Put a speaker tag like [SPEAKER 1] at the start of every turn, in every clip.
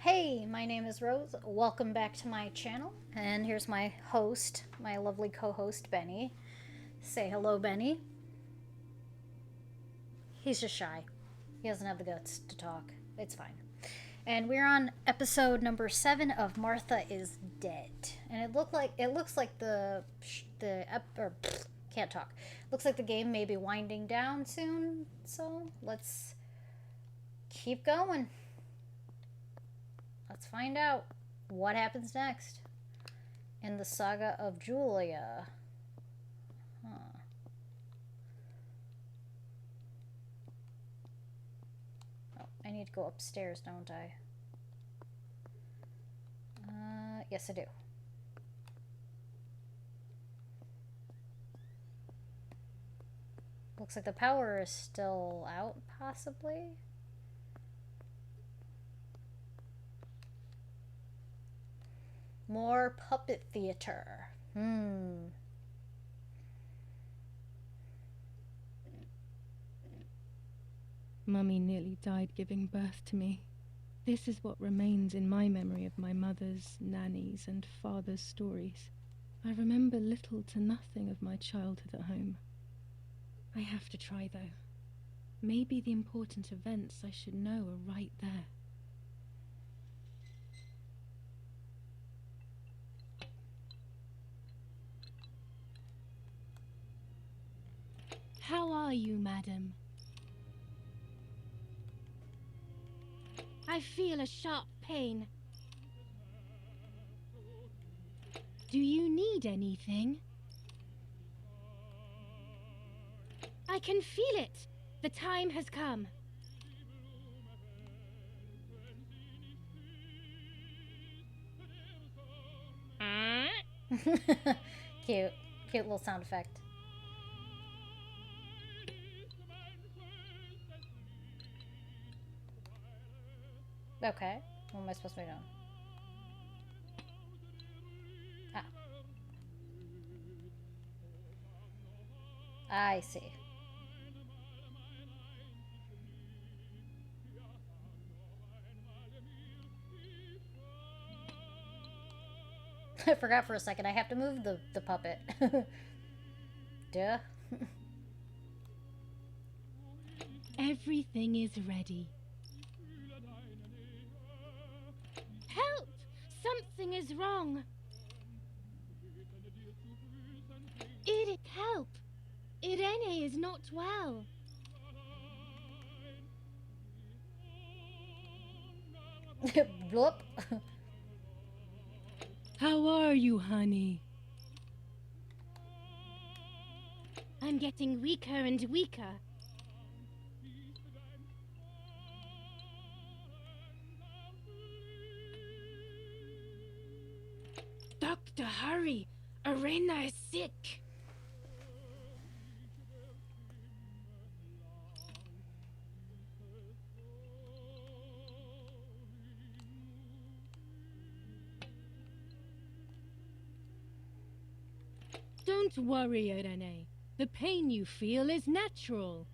[SPEAKER 1] Hey, my name is Rose. Welcome back to my channel. And here's my host, my lovely co host, Benny. Say hello, Benny. He's just shy. He doesn't have the guts to talk. It's fine. And we're on episode number 7 of Martha is Dead. And it looks like can't talk. Looks like the game may be winding down soon. So let's keep going. Let's find out what happens next in the saga of Julia. Huh. Oh, I need to go upstairs, don't I? Yes, I do. Looks like the power is still out, possibly. More puppet theater.
[SPEAKER 2] Mummy nearly died giving birth to me. This is what remains in my memory of my mother's, nanny's, and father's stories. I remember little to nothing of my childhood at home. I have to try, though. Maybe the important events I should know are right there. How are you, madam? I feel a sharp pain. Do you need anything? I can feel it. The time has come.
[SPEAKER 1] Cute. Cute little sound effect. Okay. What am I supposed to be doing? Ah. I see. I forgot for a second. I have to move the puppet. Duh.
[SPEAKER 2] Everything is ready. Help! Something is wrong. Help! Irene is not well.
[SPEAKER 1] Bloop.
[SPEAKER 2] How are you, honey? I'm getting weaker and weaker. Doctor, hurry! Arena is sick! Don't worry, Irene. The pain you feel is natural.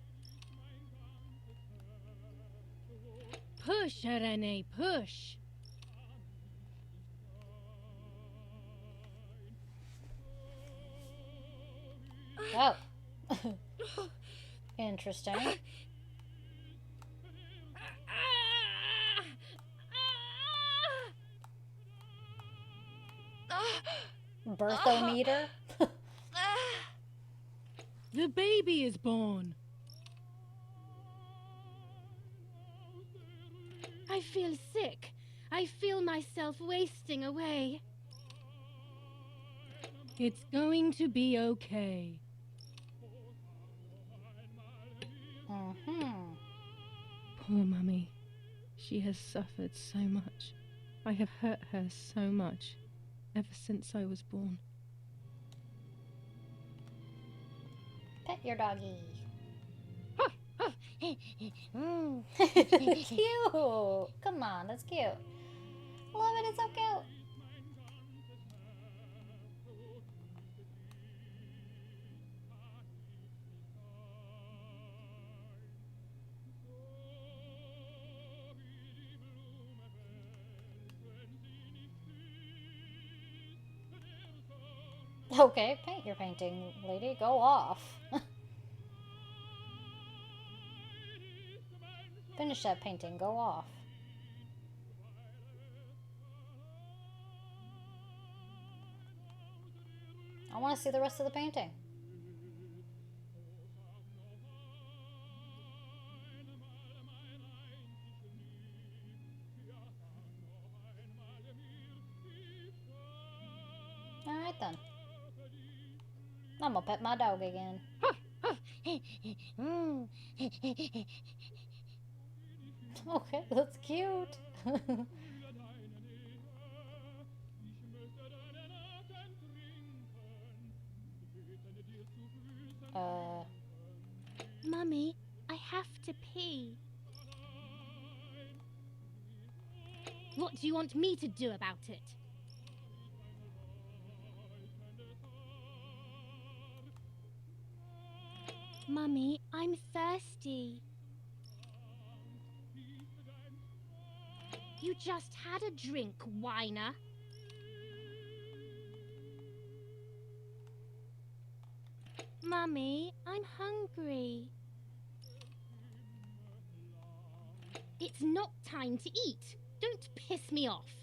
[SPEAKER 2] Push, Irene, push!
[SPEAKER 1] Oh. Interesting. Birthometer?
[SPEAKER 2] The baby is born. I feel sick. I feel myself wasting away. It's going to be okay. Poor Mummy. She has suffered so much. I have hurt her so much ever since I was born.
[SPEAKER 1] Pet your doggy.
[SPEAKER 2] Mm.
[SPEAKER 1] Cute. Come on, that's cute. Love it, it's so cute. Okay, paint your painting, lady. Go off. Finish that painting. Go off. I want to see the rest of the painting. Alright then. I'm gonna pet my dog again. Okay, that's cute. uh,
[SPEAKER 3] Mummy, I have to pee. What do you want me to do about it? Mummy, I'm thirsty. You just had a drink, whiner. Mummy, I'm hungry. It's not time to eat. Don't piss me off.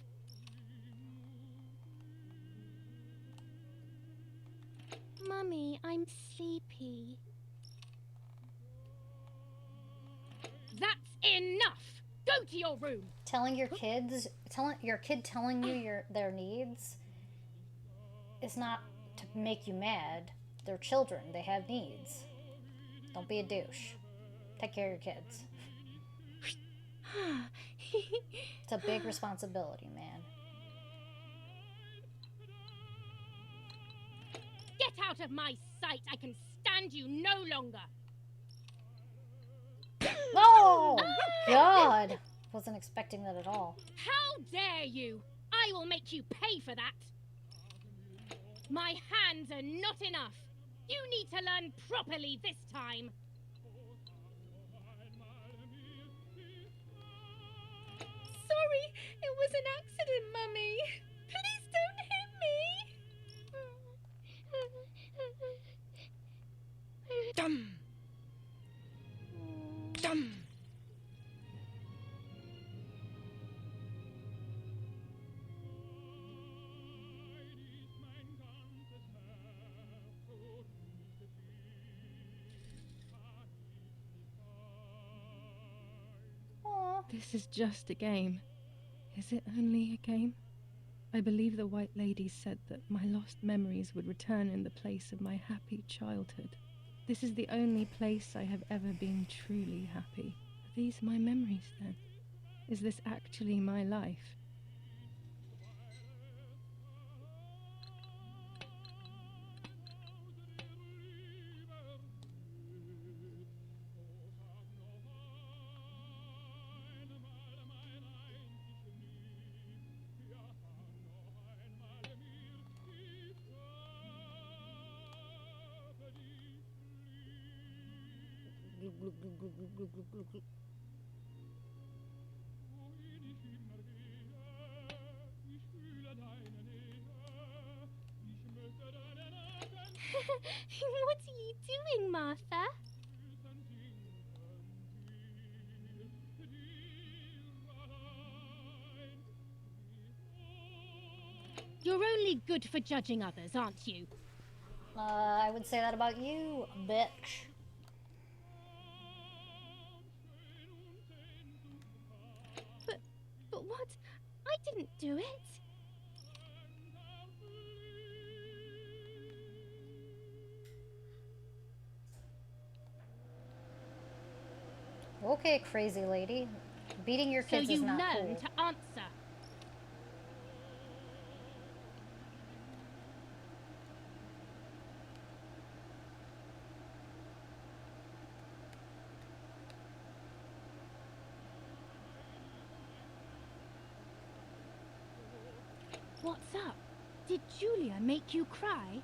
[SPEAKER 3] Mummy, I'm sleepy. That's enough! Go to your room!
[SPEAKER 1] telling your kids, telling you their needs is not to make you mad. They're children. They have needs. Don't be a douche. Take care of your kids. It's a big responsibility, man.
[SPEAKER 3] Get out of my sight! I can stand you no longer!
[SPEAKER 1] Oh, God! Wasn't expecting that at all.
[SPEAKER 3] How dare you! I will make you pay for that! My hands are not enough! You need to learn properly this time! Sorry, it was an accident, Mummy! Please don't hit me! Dum! Dum!
[SPEAKER 1] Aw.
[SPEAKER 2] This is just a game. Is it only a game? I believe the White Lady said that my lost memories would return in the place of my happy childhood. This is the only place I have ever been truly happy. Are these my memories, then? Is this actually my life?
[SPEAKER 3] What are you doing, Martha? You're only good for judging others, aren't you?
[SPEAKER 1] I would say that about you, bitch.
[SPEAKER 3] But what? I didn't do it.
[SPEAKER 1] Okay, crazy lady. Beating your kids
[SPEAKER 3] so
[SPEAKER 1] is
[SPEAKER 3] you
[SPEAKER 1] not
[SPEAKER 3] learn
[SPEAKER 1] cool.
[SPEAKER 3] to answer. What's up? Did Julia make you cry?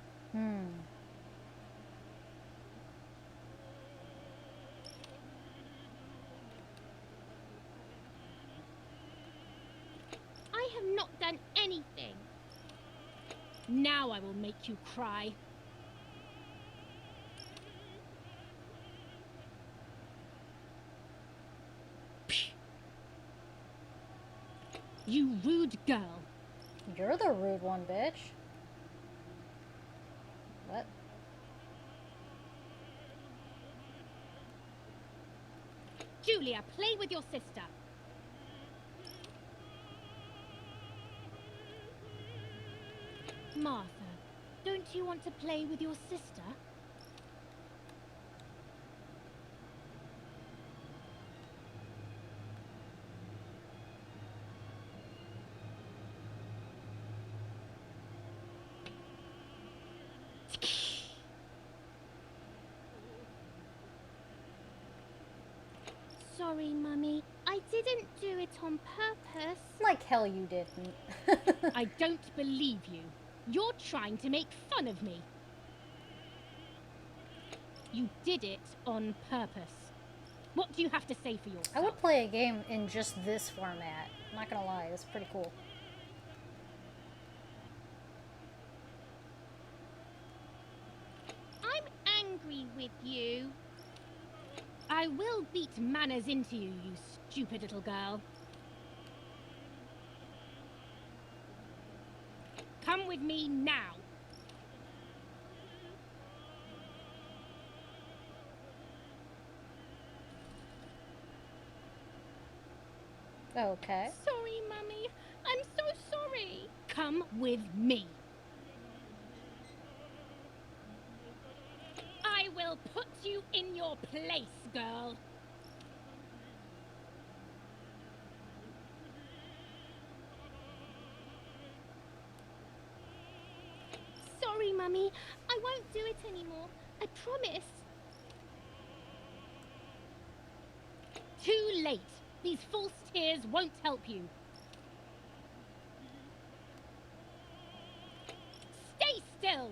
[SPEAKER 3] I have not done anything. Now I will make you cry. You rude girl.
[SPEAKER 1] You're the rude one, bitch. What?
[SPEAKER 3] Julia, play with your sister. Martha, don't you want to play with your sister? Sorry, Mummy. I didn't do it on purpose.
[SPEAKER 1] Like hell you didn't.
[SPEAKER 3] I don't believe you. You're trying to make fun of me. You did it on purpose. What do you have to say for yourself?
[SPEAKER 1] I would play a game in just this format. I'm not gonna lie, it's pretty cool.
[SPEAKER 3] I'm angry with you. I will beat manners into you, you stupid little girl. Come with me now.
[SPEAKER 1] Okay.
[SPEAKER 3] Sorry, Mummy. I'm so sorry. Come with me. I will put you in your place, girl. Sorry, Mummy. I won't do it anymore. I promise. Too late. These false tears won't help you. Stay still.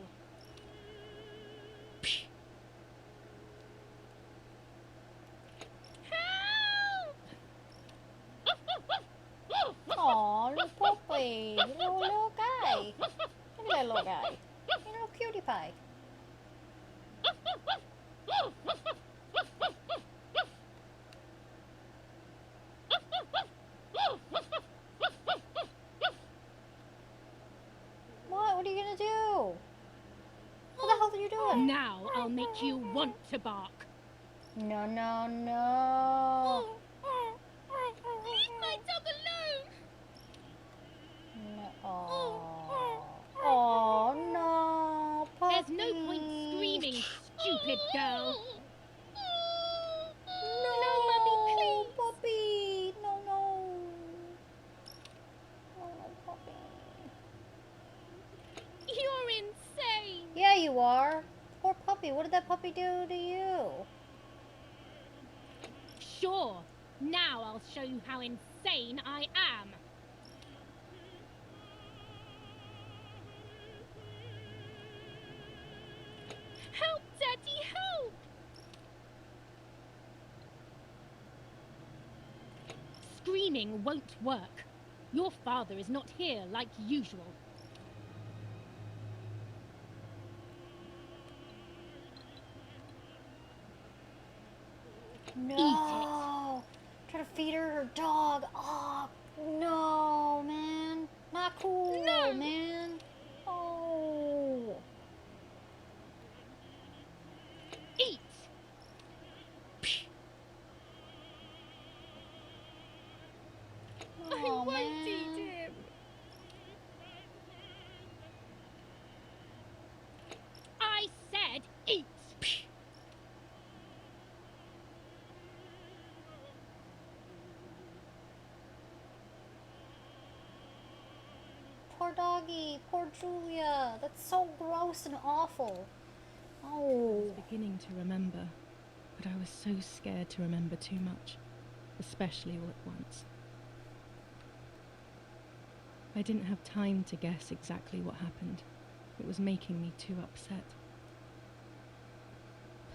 [SPEAKER 1] Aw, little puppy. Little guy. Look at that little guy. You little cutie pie. What are you gonna do? What the hell are you doing?
[SPEAKER 3] Now I'll make you want to bark.
[SPEAKER 1] No, no, no.
[SPEAKER 3] Leave my dog alone.
[SPEAKER 1] No. Oh, oh no, puppy.
[SPEAKER 3] There's no point screaming, stupid girl.
[SPEAKER 1] No,
[SPEAKER 3] Mummy, please.
[SPEAKER 1] puppy. No, no. No, no, puppy.
[SPEAKER 3] You're insane.
[SPEAKER 1] Yeah, you are. Poor puppy. What did that puppy do to you?
[SPEAKER 3] Sure. Now I'll show you how insane I am. Help, Daddy, help! Screaming won't work. Your father is not here like usual.
[SPEAKER 1] No. Try to feed her dog. Oh, no, man. Not cool,
[SPEAKER 3] No.
[SPEAKER 1] man. Oh.
[SPEAKER 3] Eat! I
[SPEAKER 1] Oh,
[SPEAKER 3] won't
[SPEAKER 1] man.
[SPEAKER 3] eat him. I said eat!
[SPEAKER 1] Poor doggy. Poor Julia. That's so gross and awful.
[SPEAKER 2] I
[SPEAKER 1] Oh.
[SPEAKER 2] was beginning to remember, but I was so scared to remember too much, especially all at once. I didn't have time to guess exactly what happened. It was making me too upset.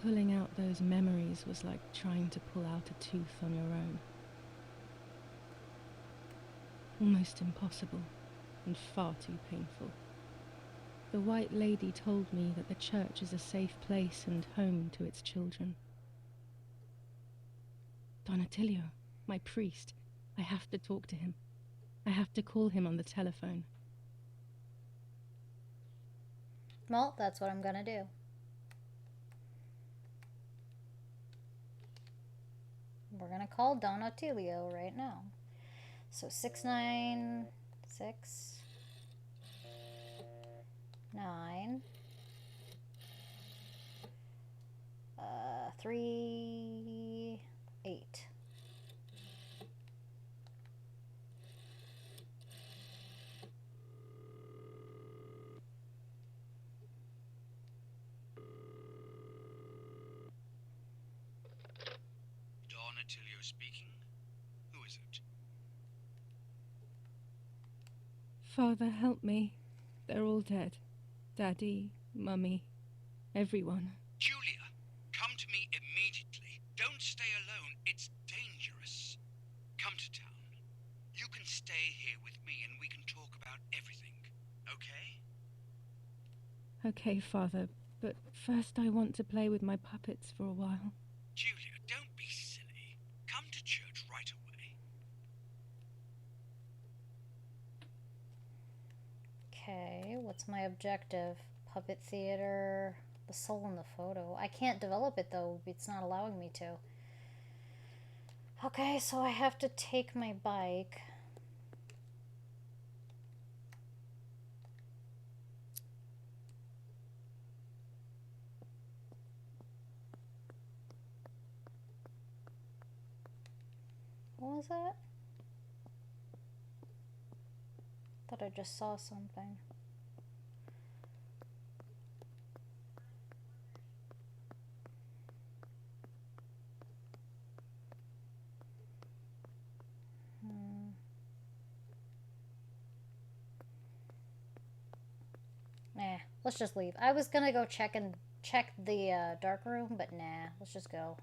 [SPEAKER 2] Pulling out those memories was like trying to pull out a tooth on your own. Almost impossible, and far too painful. The White Lady told me that the church is a safe place and home to its children. Don Attilio, my priest. I have to talk to him. I have to call him on the telephone.
[SPEAKER 1] Well, that's what I'm gonna do. We're gonna call Don Attilio right now. So 696 38.
[SPEAKER 4] Don Attilio speaking. Who is it?
[SPEAKER 2] Father, help me. They're all dead. Daddy, Mummy, everyone.
[SPEAKER 4] Julia, come to me immediately. Don't stay alone. It's dangerous. Come to town. You can stay here with me and we can talk about everything. Okay?
[SPEAKER 2] Okay, Father, but first I want to play with my puppets for a while.
[SPEAKER 4] Julia, don't be silly. Come to church right away.
[SPEAKER 1] Okay, what's my objective? Puppet theater, the soul in the photo. I can't develop it though, it's not allowing me to. Okay, so I have to take my bike. What was that? Thought I just saw something. Nah, let's just leave. I was gonna go check the dark room, but nah, let's just go.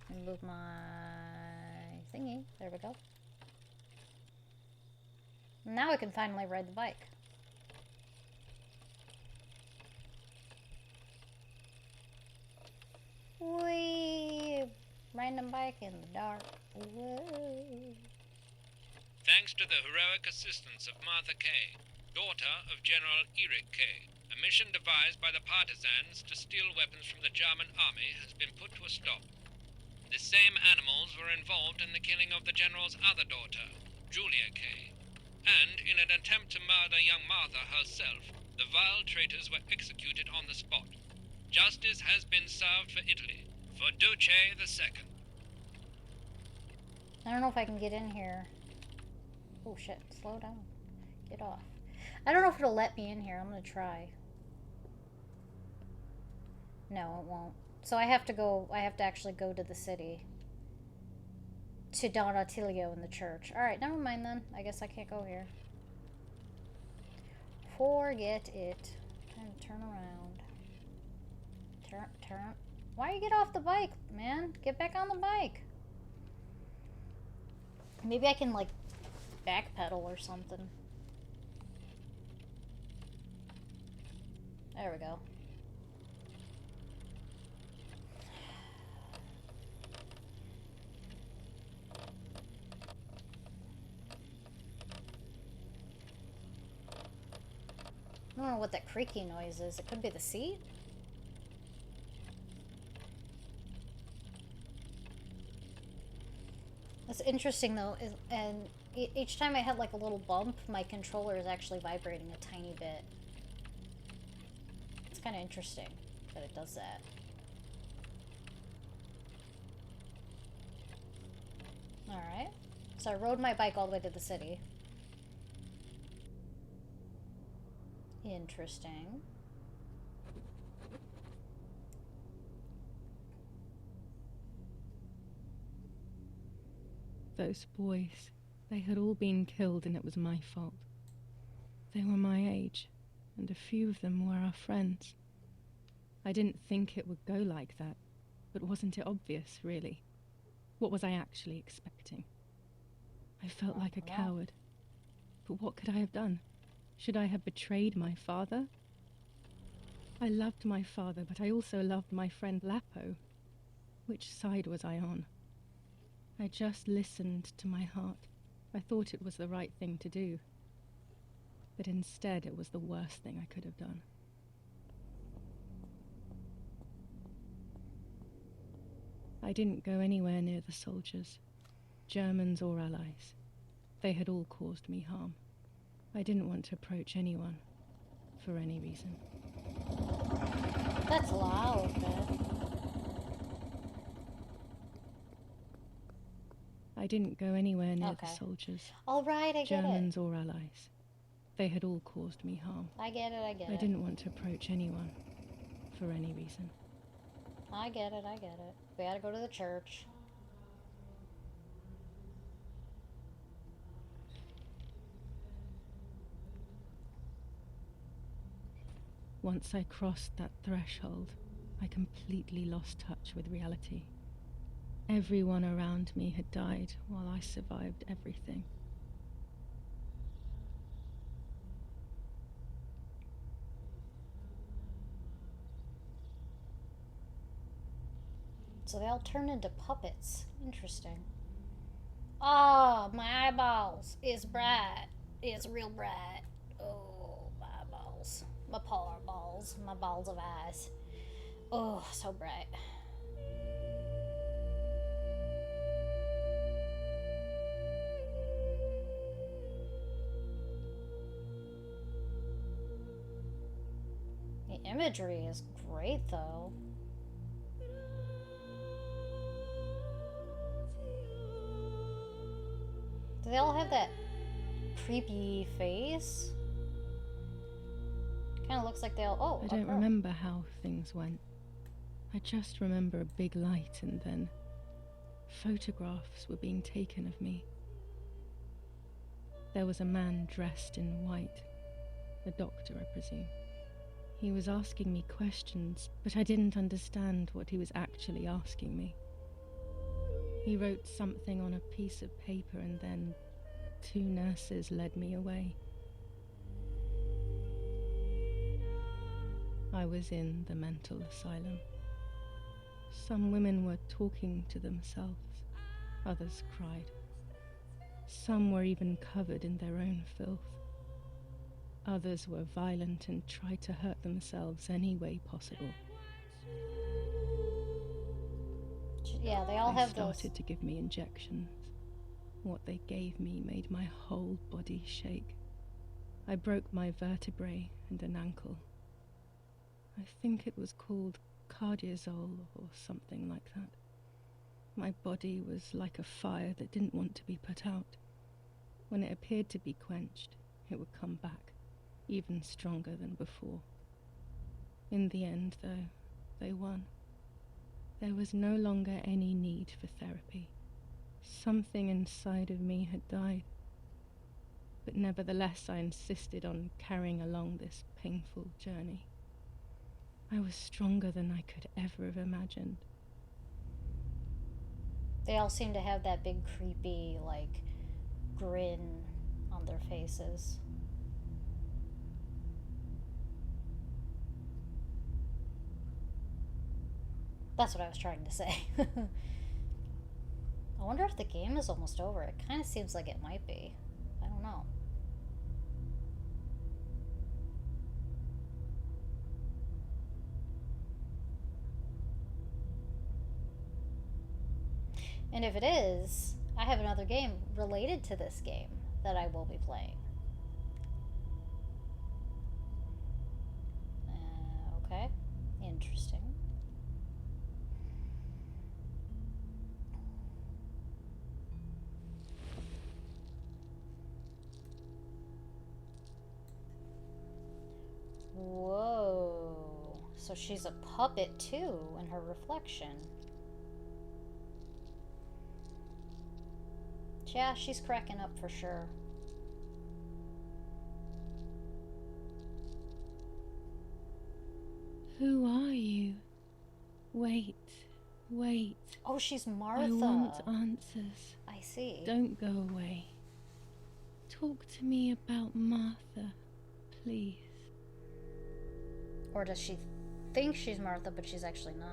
[SPEAKER 1] And move my thingy. There we go. Now I can finally ride the bike. Whee! Random bike in the dark. Whoa.
[SPEAKER 5] Thanks to the heroic assistance of Martha Kay, daughter of General Eric Kay, a mission devised by the partisans to steal weapons from the German army has been put to a stop. The same animals were involved in the killing of the general's other daughter, Julia Kay, and in an attempt to murder young Martha herself, the vile traitors were executed on the spot. Justice has been served for Italy, for Duce II.
[SPEAKER 1] I don't know if I can get in here. Oh shit, slow down. Get off. I don't know if it'll let me in here. I'm gonna try. No, it won't. So I have to actually go to the city. To Don Attilio in the church. Alright, never mind then. I guess I can't go here. Forget it. Turn around. Turn. Why you get off the bike, man? Get back on the bike. Maybe I can, like, backpedal or something. There we go. I don't know what that creaky noise is. It could be the seat? What's interesting though is, and each time I hit like a little bump, my controller is actually vibrating a tiny bit. It's kind of interesting that it does that. Alright. So I rode my bike all the way to the city. Interesting.
[SPEAKER 2] Those boys, they had all been killed and it was my fault. They were my age, and a few of them were our friends. I didn't think it would go like that, but wasn't it obvious, really? What was I actually expecting? I felt like a
[SPEAKER 1] don't know.
[SPEAKER 2] coward. But what could I have done? Should I have betrayed my father? I loved my father, but I also loved my friend Lapo. Which side was I on? I just listened to my heart. I thought it was the right thing to do. But instead, it was the worst thing I could have done. I didn't go anywhere near the soldiers, Germans or allies. They had all caused me harm. I didn't want to approach anyone, for any reason.
[SPEAKER 1] That's loud, man.
[SPEAKER 2] I didn't go anywhere near
[SPEAKER 1] Okay.
[SPEAKER 2] the soldiers,
[SPEAKER 1] Alright, I get it.
[SPEAKER 2] Germans or allies. They had all caused me harm.
[SPEAKER 1] I get it, I get
[SPEAKER 2] I
[SPEAKER 1] it.
[SPEAKER 2] didn't want to approach anyone, for any reason.
[SPEAKER 1] I get it, I get it. We gotta go to the church.
[SPEAKER 2] Once I crossed that threshold, I completely lost touch with reality. Everyone around me had died while I survived everything.
[SPEAKER 1] So they all turn into puppets. Interesting. Oh, my eyeballs. It's bright. It's real bright. Oh, my eyeballs. My polar balls. My balls of eyes. Oh, so bright. The imagery is great, though. Do they all have that creepy face? Kind of looks like they all. Oh,
[SPEAKER 2] I
[SPEAKER 1] a
[SPEAKER 2] don't
[SPEAKER 1] girl.
[SPEAKER 2] remember how things went. I just remember a big light, and then photographs were being taken of me. There was a man dressed in white, a doctor, I presume. He was asking me questions, but I didn't understand what he was actually asking me. He wrote something on a piece of paper, and then 2 nurses led me away. I was in the mental asylum. Some women were talking to themselves, others cried. Some were even covered in their own filth. Others were violent and tried to hurt themselves any way possible.
[SPEAKER 1] Yeah, they all
[SPEAKER 2] They
[SPEAKER 1] have
[SPEAKER 2] started
[SPEAKER 1] those.
[SPEAKER 2] to give me injections. What they gave me made my whole body shake. I broke my vertebrae and an ankle. I think it was called cardiazol or something like that. My body was like a fire that didn't want to be put out. When it appeared to be quenched, it would come back, even stronger than before. In the end, though, they won. There was no longer any need for therapy. Something inside of me had died. But nevertheless, I insisted on carrying along this painful journey. I was stronger than I could ever have imagined.
[SPEAKER 1] They all seem to have that big creepy, like, grin on their faces. That's what I was trying to say. I wonder if the game is almost over. It kind of seems like it might be. I don't know. And if it is, I have another game related to this game that I will be playing. Okay, interesting. Whoa. So she's a puppet too in her reflection. Yeah, she's cracking up for sure.
[SPEAKER 2] Who are you? Wait, wait.
[SPEAKER 1] Oh, she's Martha.
[SPEAKER 2] I want answers.
[SPEAKER 1] I see.
[SPEAKER 2] Don't go away. Talk to me about Martha, please.
[SPEAKER 1] Or does she think she's Martha, but she's actually not?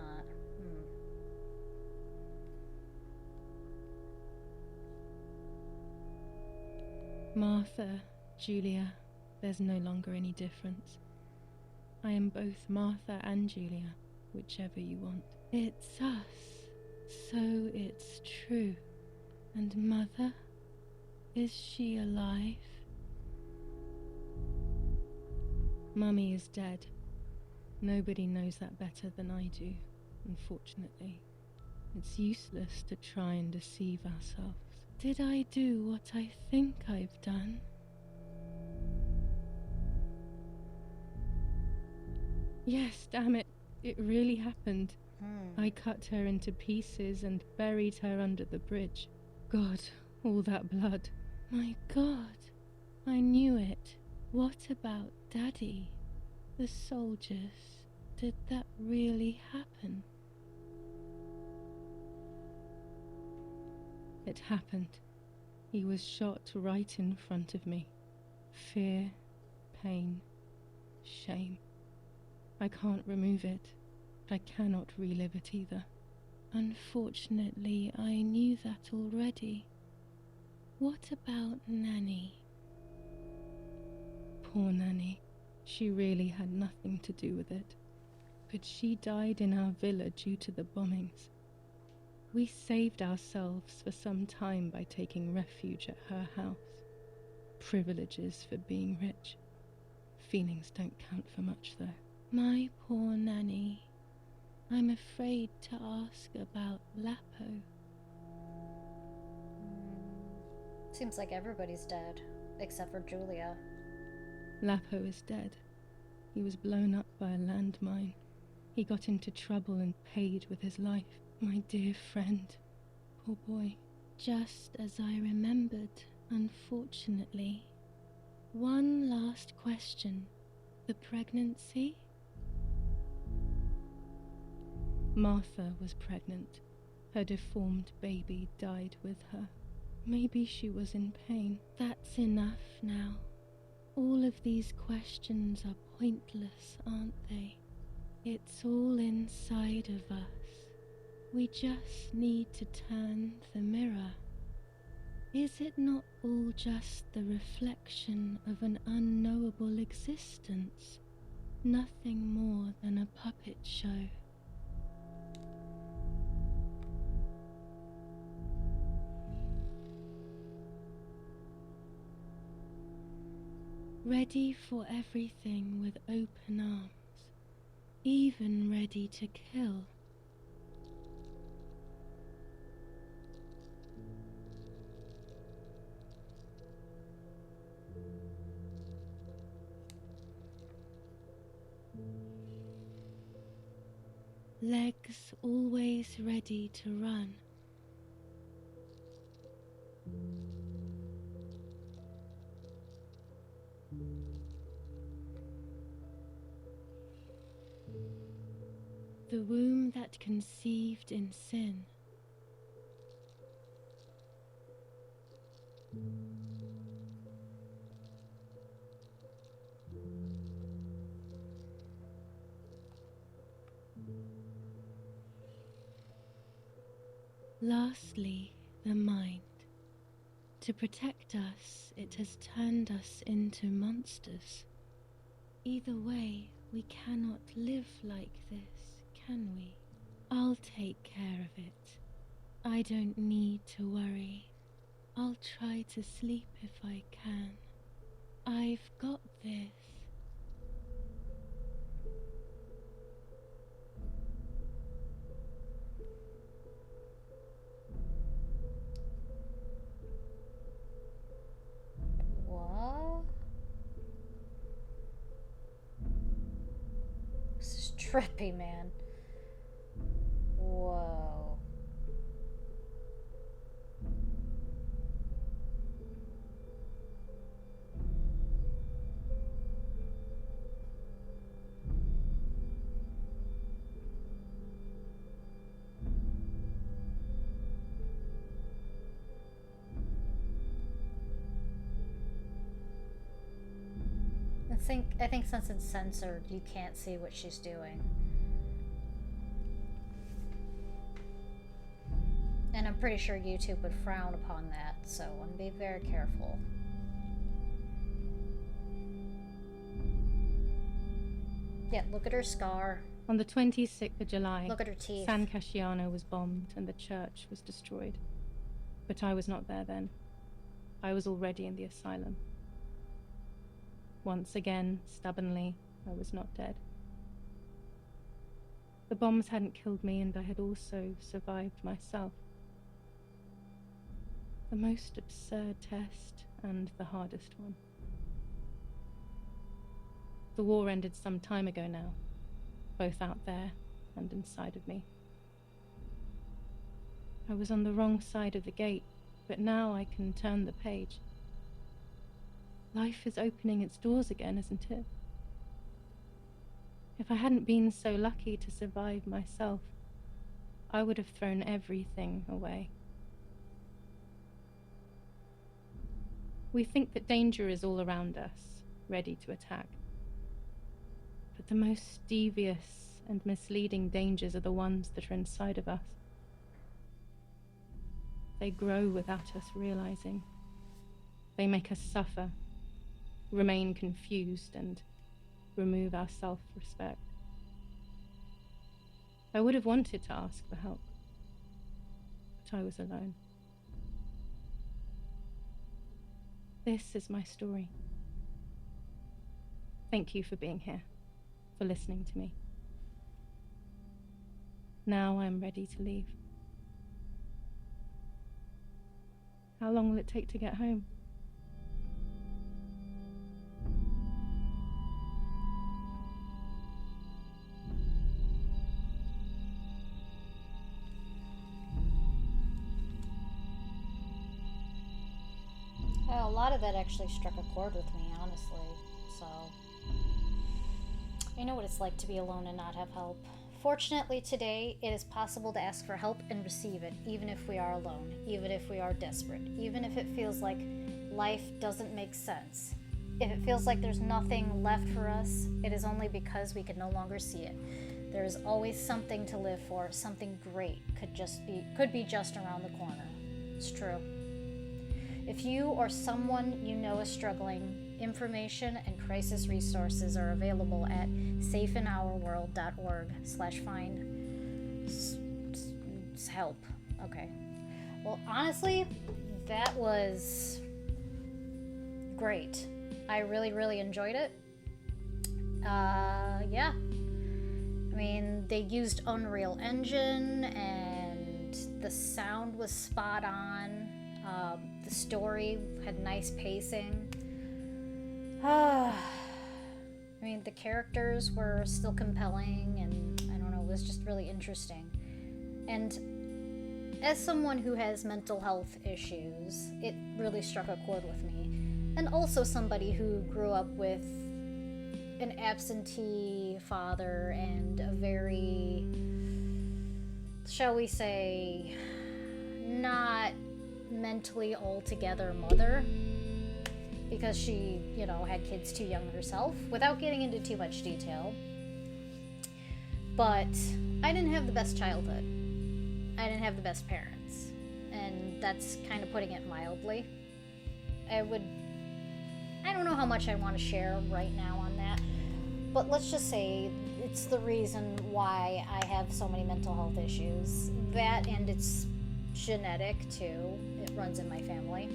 [SPEAKER 2] Martha, Julia, there's no longer any difference. I am both Martha and Julia, whichever you want. It's us, so it's true. And Mother? Is she alive? Mummy is dead. Nobody knows that better than I do, unfortunately. It's useless to try and deceive ourselves. Did I do what I think I've done? Yes, damn it. It really happened. I cut her into pieces and buried her under the bridge. God, all that blood. My God, I knew it. What about Daddy? The soldiers? Did that really happen? It happened. He was shot right in front of me. Fear, pain, shame. I can't remove it. I cannot relive it either. Unfortunately, I knew that already. What about Nanny? Poor Nanny. She really had nothing to do with it. But she died in our villa due to the bombings. We saved ourselves for some time by taking refuge at her house. Privileges for being rich. Feelings don't count for much, though. My poor Nanny. I'm afraid to ask about Lapo.
[SPEAKER 1] Seems like everybody's dead, except for Julia.
[SPEAKER 2] Lapo is dead. He was blown up by a landmine. He got into trouble and paid with his life. My dear friend. Poor boy. Just as I remembered, unfortunately. One last question. The pregnancy? Martha was pregnant. Her deformed baby died with her. Maybe she was in pain. That's enough now. All of these questions are pointless, aren't they? It's all inside of us. We just need to turn the mirror. Is it not all just the reflection of an unknowable existence? Nothing more than a puppet show. Ready for everything with open arms, even ready to kill. Legs always ready to run. The womb that conceived in sin. Lastly, the mind. To protect us, it has turned us into monsters. Either way, we cannot live like this, can we? I'll take care of it. I don't need to worry. I'll try to sleep if I can. I've got this.
[SPEAKER 1] What? This is trippy, man. Whoa. think since it's censored, you can't see what she's doing. And I'm pretty sure YouTube would frown upon that, so I'm gonna be very careful. Yeah, look at her scar.
[SPEAKER 2] On the 26th of July,
[SPEAKER 1] Look at her teeth.
[SPEAKER 2] San Casciano was bombed and the church was destroyed. But I was not there then. I was already in the asylum. Once again, stubbornly, I was not dead. The bombs hadn't killed me, and I had also survived myself. The most absurd test, and the hardest one. The war ended some time ago now, both out there and inside of me. I was on the wrong side of the gate, but now I can turn the page. Life is opening its doors again, isn't it? If I hadn't been so lucky to survive myself, I would have thrown everything away. We think that danger is all around us, ready to attack. But the most devious and misleading dangers are the ones that are inside of us. They grow without us realizing. They make us suffer, remain confused, and remove our self-respect. I would have wanted to ask for help, but I was alone. This is my story. Thank you for being here, for listening to me. Now I'm ready to leave. How long will it take to get home?
[SPEAKER 1] Well, a lot of that actually struck a chord with me, honestly. So, I know what it's like to be alone and not have help. Fortunately, today, it is possible to ask for help and receive it, even if we are alone, even if we are desperate, even if it feels like life doesn't make sense. If it feels like there's nothing left for us, it is only because we can no longer see it. There is always something to live for, something great could be just around the corner. It's true. If you or someone you know is struggling, information and crisis resources are available at safeinourworld.org/find-help. Okay. Well, honestly, that was great. I really, really enjoyed it. Yeah. I mean, they used Unreal Engine, and the sound was spot on. The story had nice pacing. I mean, the characters were still compelling, and I don't know, it was just really interesting. And as someone who has mental health issues, it really struck a chord with me. And also somebody who grew up with an absentee father and a very, shall we say, not mentally altogether mother, because she, had kids too young herself, without getting into too much detail. But I didn't have the best childhood. I didn't have the best parents. And that's kind of putting it mildly. I don't know how much I want to share right now on that, but let's just say it's the reason why I have so many mental health issues. That, and it's genetic too. It runs in my family.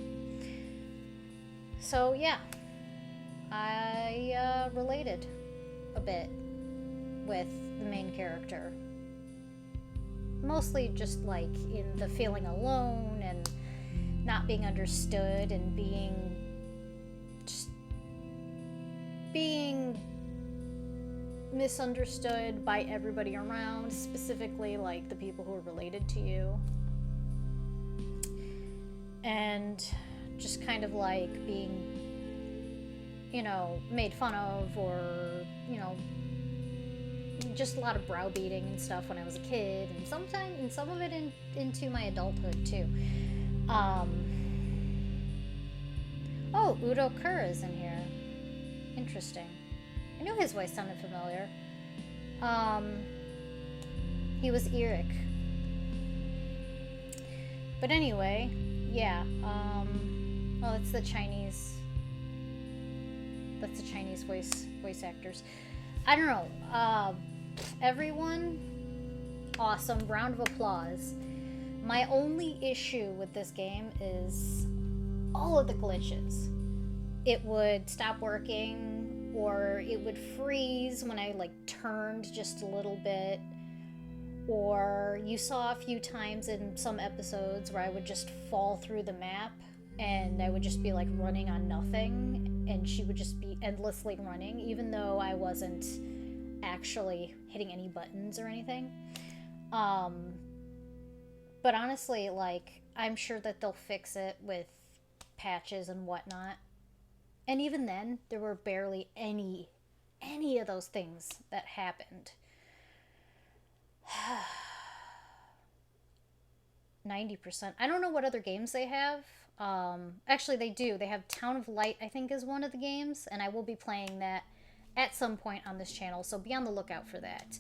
[SPEAKER 1] So yeah, I related a bit with the main character. Mostly just like in the feeling alone and not being understood and being misunderstood by everybody around, specifically like the people who are related to you. And just kind of like being, made fun of, or, just a lot of browbeating and stuff when I was a kid, and some of it into my adulthood too. Oh, Udo Kerr is in here. Interesting. I knew his voice sounded familiar. He was Eric. But anyway, yeah. Well, it's the Chinese. That's the Chinese voice actors. I don't know. Everyone, awesome. Round of applause. My only issue with this game is all of the glitches. It would stop working, or it would freeze when I like turned just a little bit. Or you saw a few times in some episodes where I would just fall through the map and I would just be like running on nothing, and she would just be endlessly running even though I wasn't actually hitting any buttons or anything. But honestly, like, I'm sure that they'll fix it with patches and whatnot. And even then, there were barely any of those things that happened. 90%. I don't know what other games they have. Actually, they do. They have Town of Light, I think, is one of the games, and I will be playing that at some point on this channel, so be on the lookout for that.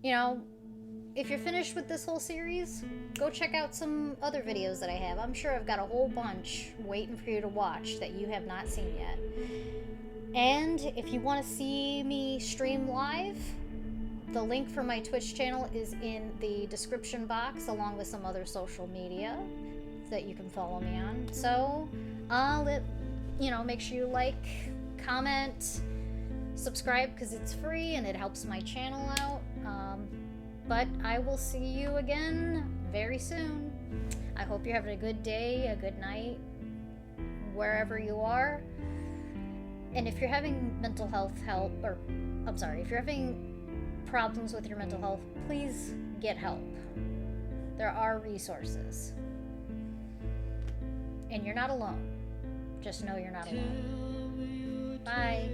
[SPEAKER 1] You know, if you're finished with this whole series, go check out some other videos that I have. I'm sure I've got a whole bunch waiting for you to watch that you have not seen yet. And if you want to see me stream live, the link for my Twitch channel is in the description box, along with some other social media that you can follow me on. So, make sure you like, comment, subscribe, because it's free and it helps my channel out. But I will see you again very soon. I hope you're having a good day, a good night, wherever you are. And if you're having if you're having problems with your mental health, please get help. There are resources. And you're not alone. Just know you're not alone. Bye.